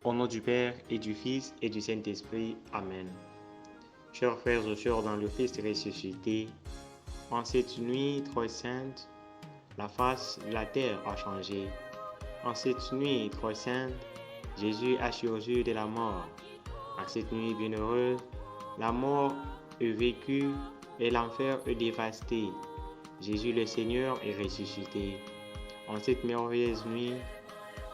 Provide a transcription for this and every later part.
Au nom du Père et du Fils et du Saint-Esprit. Amen. Chers frères et sœurs dans le Christ ressuscité, en cette nuit très sainte, la face de la terre a changé. En cette nuit très sainte, Jésus a surgi de la mort. En cette nuit bienheureuse, la mort est vécue et l'enfer est dévasté. Jésus le Seigneur est ressuscité. En cette merveilleuse nuit,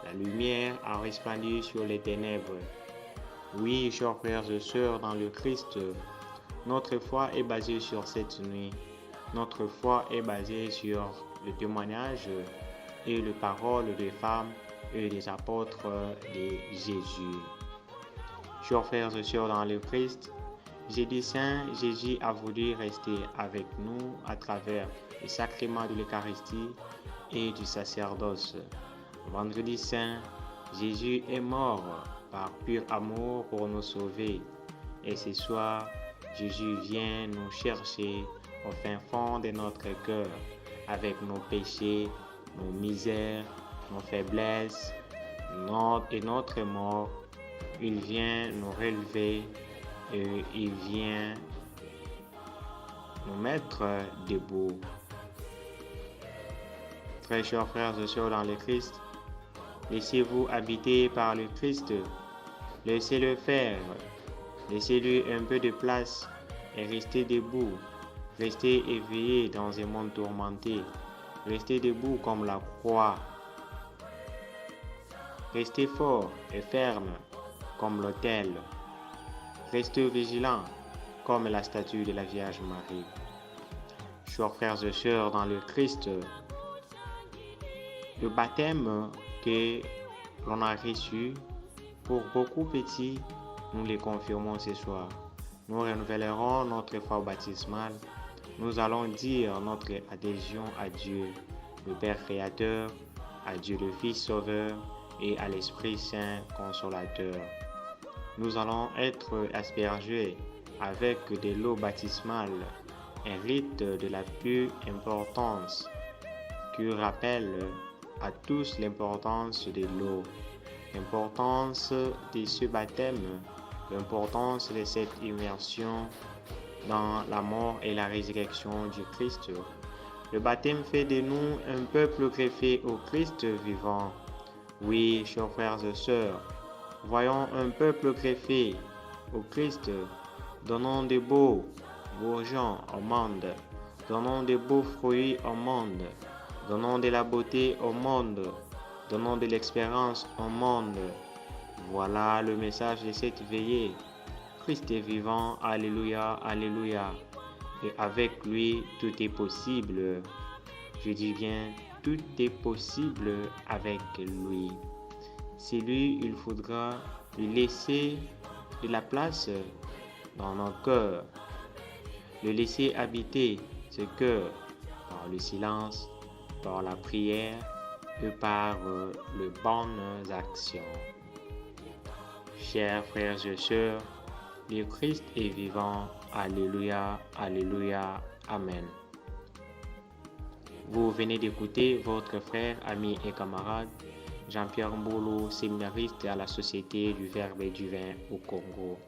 la lumière a resplendu sur les ténèbres. Oui, chers frères et sœurs dans le Christ, notre foi est basée sur cette nuit. Notre foi est basée sur le témoignage et les paroles des femmes et des apôtres de Jésus. Chers frères et sœurs dans le Christ, Jeudi Saint, Jésus a voulu rester avec nous à travers le sacrement de l'Eucharistie et du sacerdoce. Vendredi Saint, Jésus est mort par pur amour pour nous sauver. Et ce soir, Jésus vient nous chercher au fin fond de notre cœur, avec nos péchés, nos misères, nos faiblesses et notre mort. Il vient nous relever et il vient nous mettre debout. Très chers frères et sœurs dans le Christ, laissez-vous habiter par le Christ, laissez-le faire, laissez-lui un peu de place et restez debout, restez éveillé dans un monde tourmenté, restez debout comme la croix, restez fort et ferme comme l'autel, restez vigilant comme la statue de la Vierge Marie. Chers frères et sœurs dans le Christ, le baptême que l'on a reçu, pour beaucoup petits, nous les confirmons ce soir. Nous renouvellerons notre foi baptismale. Nous allons dire notre adhésion à Dieu, le Père Créateur, à Dieu le Fils Sauveur et à l'Esprit Saint Consolateur. Nous allons être aspergés avec de l'eau baptismale, un rite de la plus importance qui rappelle à tous l'importance de l'eau, l'importance de ce baptême, l'importance de cette immersion dans la mort et la résurrection du Christ. Le baptême fait de nous un peuple greffé au Christ vivant. Oui, chers frères et sœurs, voyons un peuple greffé au Christ, donnons de beaux bourgeons au monde, donnons de beaux fruits au monde, donnons de la beauté au monde, donnons de l'expérience au monde. Voilà le message de cette veillée. Christ est vivant, alléluia, alléluia. Et avec lui, tout est possible. Je dis bien, tout est possible avec lui. C'est lui, il faudra lui laisser de la place dans nos cœurs, le laisser habiter ce cœur par le silence, par la prière et par les bonnes actions. Chers frères et sœurs, le Christ est vivant. Alléluia, alléluia, amen. Vous venez d'écouter votre frère, ami et camarade Jean-Pierre Mbolo, séminariste à la Société du Verbe et du Vin au Congo.